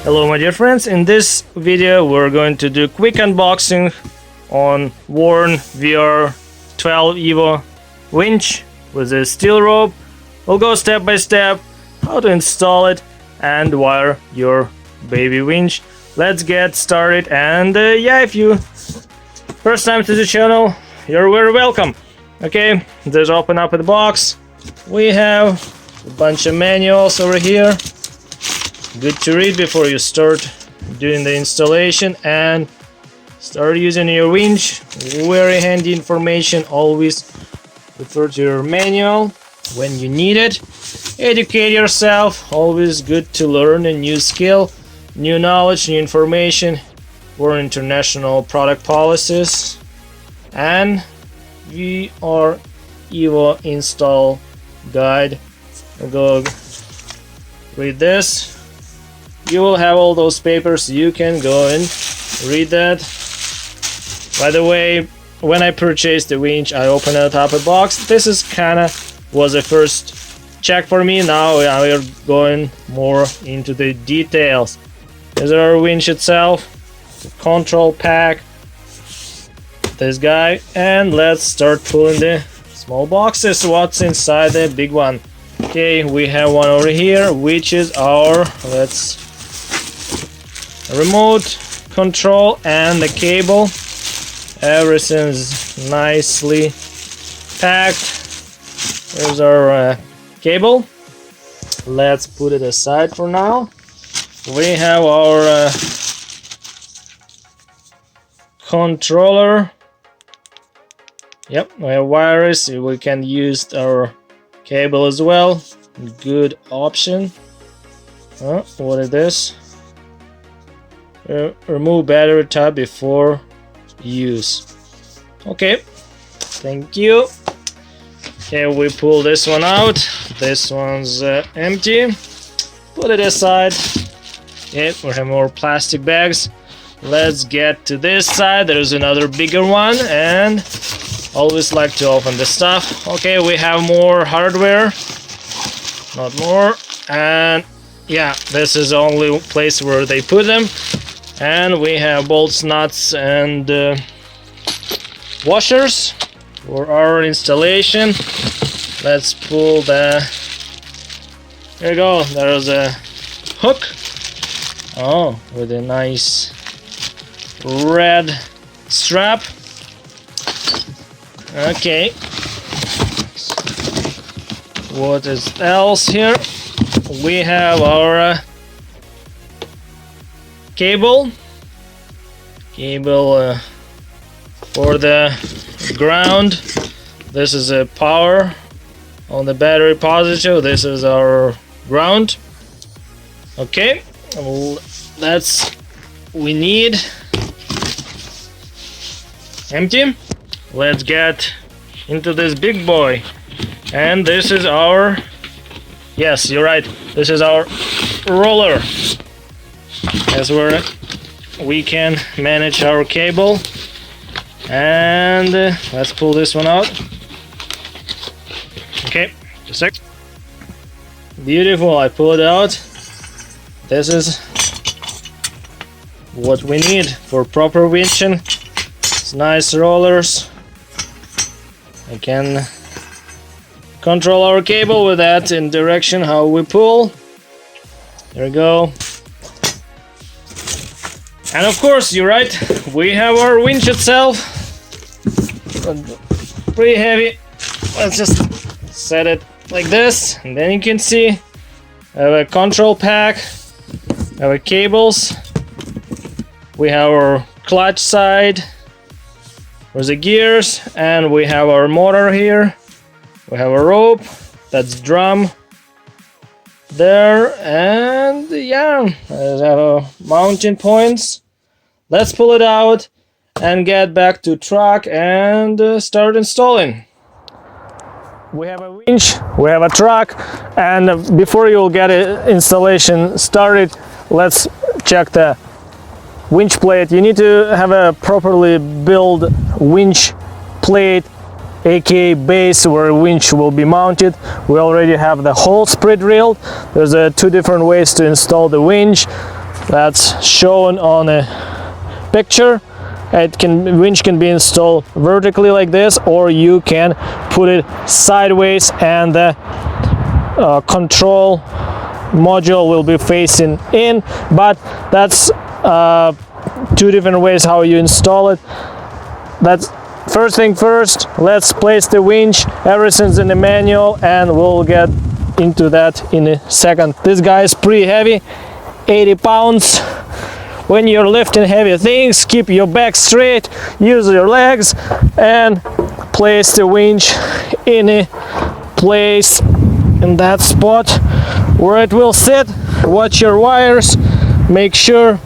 Hello my dear friends, in this video we're going to do quick unboxing on Winch VR EVO winch with a steel rope. We'll go step by step how to install it and wire your baby winch. Let's get started, and yeah, if you first time to the channel, you're very welcome. Okay, let's open up the box. We have a bunch of manuals over here. Good to read before you start doing the installation and start using your winch. Very handy information. Always refer to your manual when you need it. Educate yourself. Always good to learn a new skill, new knowledge, new information for international product policies. And VR EVO install guide. I'll go read this. You will have all those papers. You can go and read that. By the way, when I purchased the winch, I opened it up a box. This is was a first check for me. Now we're going more into the details. There's our winch itself, the control pack, this guy, and let's start pulling the small boxes. What's inside the big one? Okay, we have one over here, which is our remote control and the cable. Everything's nicely packed. There's our cable. Let's put it aside for now. We have our controller. Yep, we have wires. We can use our cable as well. Good option. What is this? Remove battery tab before use. Okay, thank you. Okay, we pull this one out. This one's empty. Put it aside. Okay, we have more plastic bags. Let's get to this side. There's another bigger one, and always like to open the stuff. Okay, we have more hardware. Not more. And yeah, this is the only place where they put them. And we have bolts, nuts, and washers for our installation. Let's pull the... There you go. There's a hook. Oh, with a nice red strap. Okay. What is else here? We have our cable for the ground. This is a power on the battery positive. This is our ground. Okay, that's we need. Empty. Let's get into this big boy, and this is our, yes, you're right, this is our roller. That's where we can manage our cable. And let's pull this one out. Okay, just a sec. Beautiful, I pulled it out. This is what we need for proper winching. It's nice rollers. I can control our cable with that in direction how we pull. There we go. And of course, you're right, we have our winch itself. Pretty heavy. Let's just set it like this, and then you can see I have a control pack, I have our cables, we have our clutch side, there's the gears, and we have our motor here. We have a rope, that's drum there, and yeah, I have a mounting points. Let's pull it out and get back to truck and start installing. We have a winch, we have a truck, and before you'll get installation started, let's check the winch plate. You need to have a properly built winch plate, aka base, where a winch will be mounted. We already have the holes pre-drilled. There's two different ways to install the winch. that's shown on a picture. Winch can be installed vertically like this, or you can put it sideways and the control module will be facing in, but that's two different ways how you install it. That's first thing first, let's place the winch. Everything's in the manual and we'll get into that in a second. This guy is pretty heavy, 80 pounds. When you're lifting heavy things, keep your back straight, use your legs, and place the winch in a place in that spot where it will sit. Watch your wires, make sure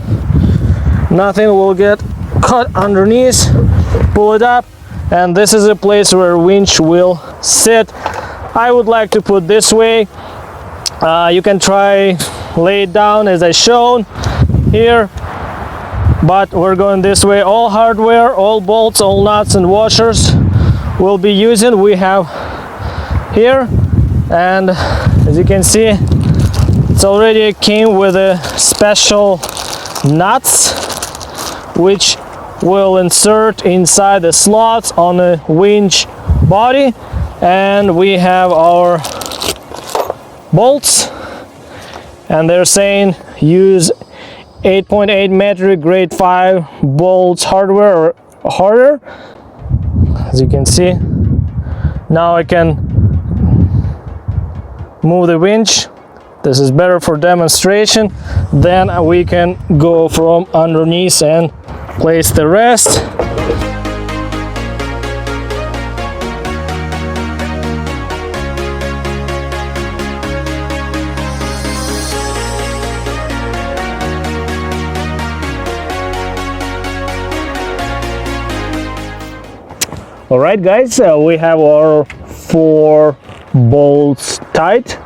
nothing will get caught underneath. Pull it up, and this is a place where winch will sit. I would like to put this way. You can try lay it down as I shown here, but we're going this way. All hardware, all bolts, all nuts and washers we'll be using we have here, and as you can see, it's already came with a special nuts which will insert inside the slots on the winch body, and we have our bolts, and they're saying use 8.8 metric grade 5 bolts hardware or harder. As you can see, now I can move the winch. This is better for demonstration. Then we can go from underneath and place the rest. All right, guys, we have our 4 bolts tight,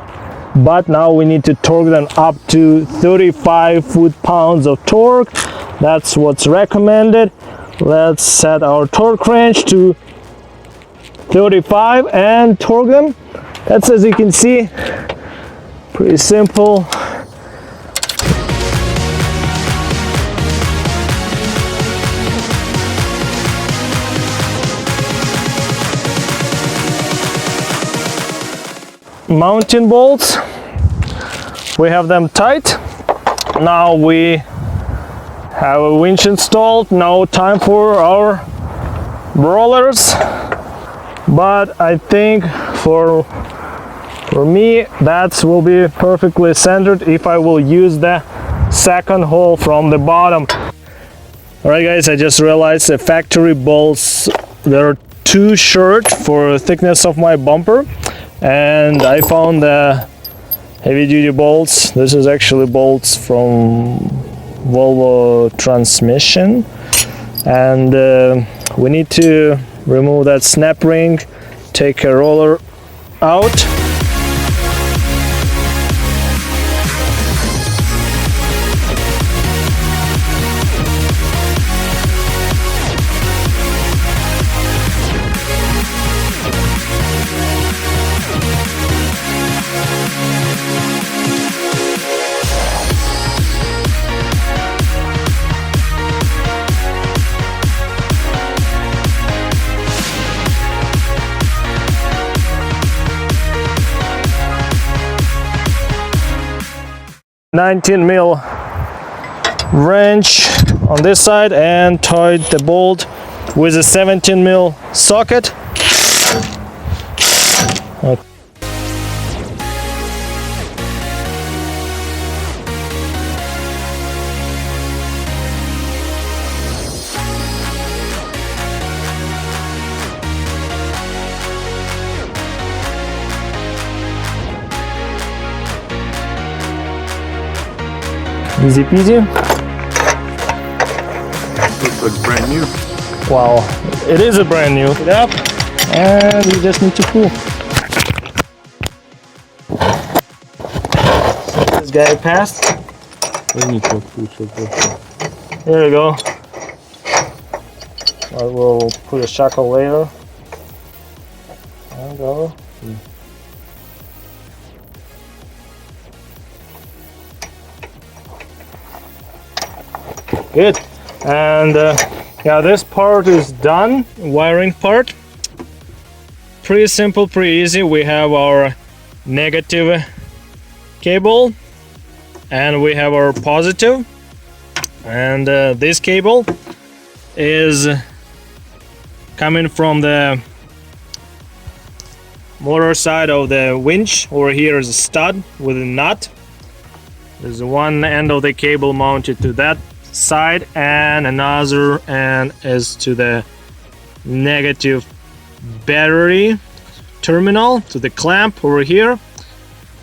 but now we need to torque them up to 35 foot-pounds of torque. That's what's recommended. Let's set our torque wrench to 35 and torque them. That's, as you can see, pretty simple. Mounting bolts, we have them tight. Now we have a winch installed. Now time for our rollers, but I think for me that will be perfectly centered if I will use the second hole from the bottom. All right, guys, I just realized the factory bolts, they're too short for the thickness of my bumper, and I found the heavy duty bolts. This is actually bolts from Volvo transmission, and we need to remove that snap ring, take a roller out. $19mm wrench on this side and tied the bolt with a 17mm socket. Okay. Easy peasy. This looks brand new. Wow, it is a brand new. Pick it up, and you just need to pull. This guy passed. There you go. I will put a shackle later. And go. Good. And yeah, this part is done, wiring part. Pretty simple, pretty easy. We have our negative cable and we have our positive. And this cable is coming from the motor side of the winch. Over here is a stud with a nut. There's one end of the cable mounted to that side and another end is to the negative battery terminal, to the clamp over here.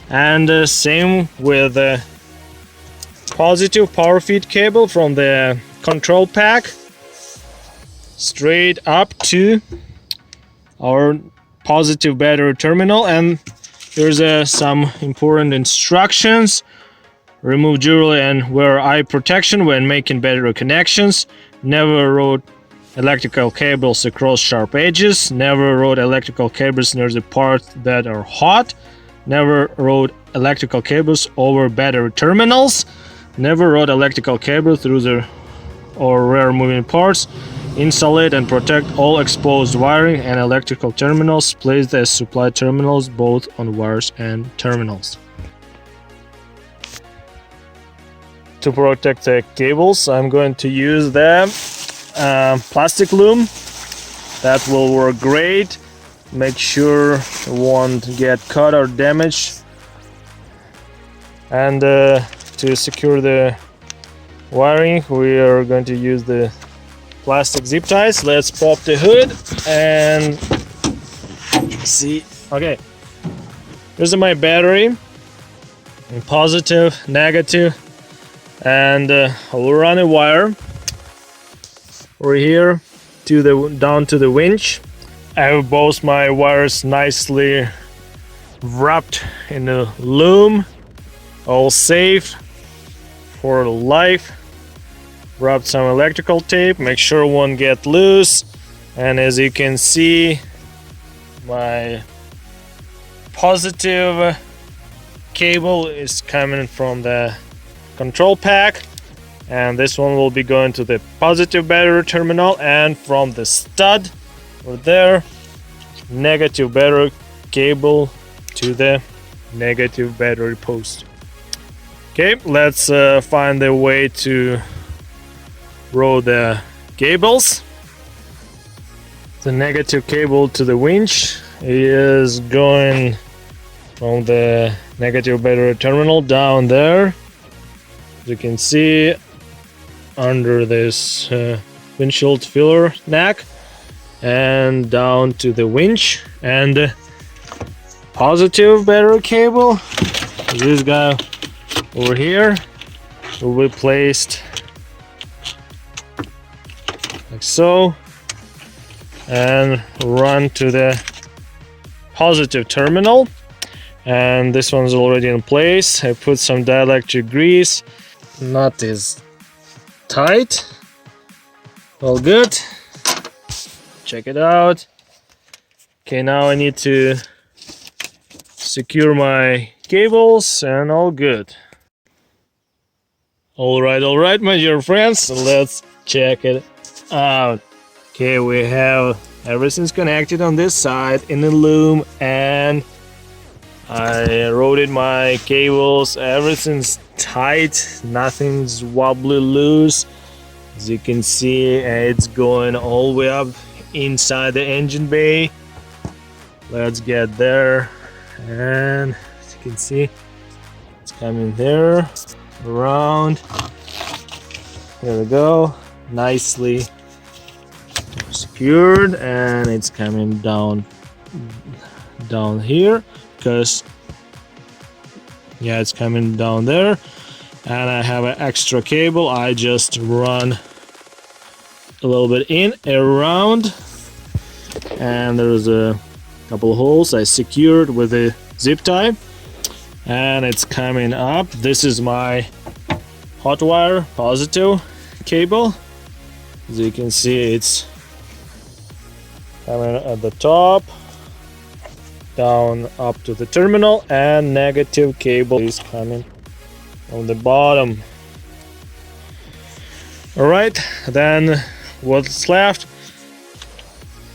And same with the positive power feed cable from the control pack straight up to our positive battery terminal. And here's some important instructions. Remove jewelry and wear eye protection when making battery connections. Never route electrical cables across sharp edges. Never route electrical cables near the parts that are hot. Never route electrical cables over battery terminals. Never route electrical cable through the or rare moving parts. Insulate and protect all exposed wiring and electrical terminals. Place the supply terminals both on wires and terminals. To protect the cables, I'm going to use the plastic loom. That will work great. Make sure it won't get cut or damaged. And to secure the wiring, we are going to use the plastic zip ties. Let's pop the hood and see. Okay, here's my battery. Positive, negative. And I'll run a wire over here to the down to the winch. I have both my wires nicely wrapped in the loom, all safe for life. Wrap some electrical tape, make sure it won't get loose. And as you can see, my positive cable is coming from the control pack, and this one will be going to the positive battery terminal, and from the stud over there, negative battery cable to the negative battery post. Okay, let's find a way to roll the cables. The negative cable to the winch is going from the negative battery terminal down there. As you can see, under this windshield filler neck, and down to the winch. And positive battery cable, this guy over here, will be placed like so and run to the positive terminal. And this one's already in place. I put some dielectric grease. Nut is tight. All good. Check it out. Okay, now I need to secure my cables and all good. All right, my dear friends, let's check it out. Okay, we have everything's connected on this side in the loom, and I routed my cables. Everything's tight, nothing's wobbly loose. As you can see, it's going all the way up inside the engine bay. Let's get there, and as you can see, it's coming there, around. Here we go, nicely secured, and it's coming down here, because yeah, it's coming down there. And I have an extra cable. I just run a little bit in, around, and there's a couple of holes I secured with a zip tie, and it's coming up. This is my hot wire positive cable. As you can see, it's coming at the top, down up to the terminal, and negative cable is coming on the bottom. Alright, then what's left?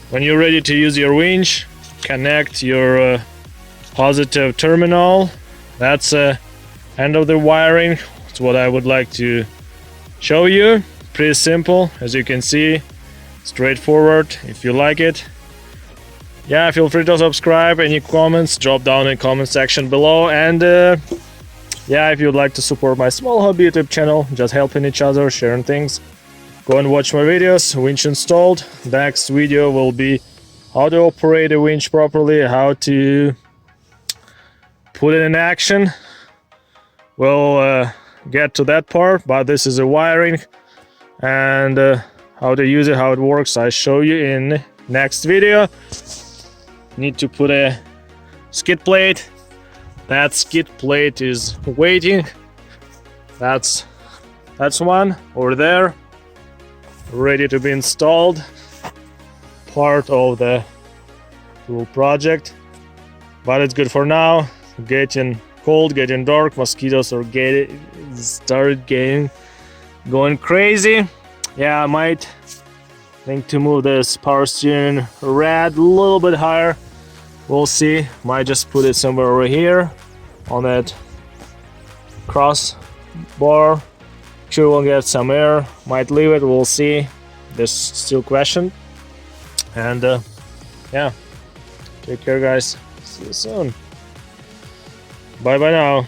When you're ready to use your winch, connect your positive terminal. That's end of the wiring. It's what I would like to show you. Pretty simple, as you can see, straightforward. If you like it, yeah, feel free to subscribe. Any comments, drop down in the comment section below. And yeah, if you'd like to support my small hobby YouTube channel, just helping each other, sharing things, go and watch my videos. Winch installed. Next video will be how to operate a winch properly, how to put it in action. We'll get to that part, but this is a wiring and how to use it, how it works, I show you in next video. Need to put a skid plate. That skid plate is waiting. That's one over there, ready to be installed. Part of the whole project, but it's good for now. Getting cold, getting dark, mosquitoes are going crazy. Yeah, I might think to move this power steering rad a little bit higher. We'll see. Might just put it somewhere over here on that cross bar. Sure, we'll get some air. Might leave it. We'll see. There's still question. And yeah, take care, guys. See you soon. Bye bye now.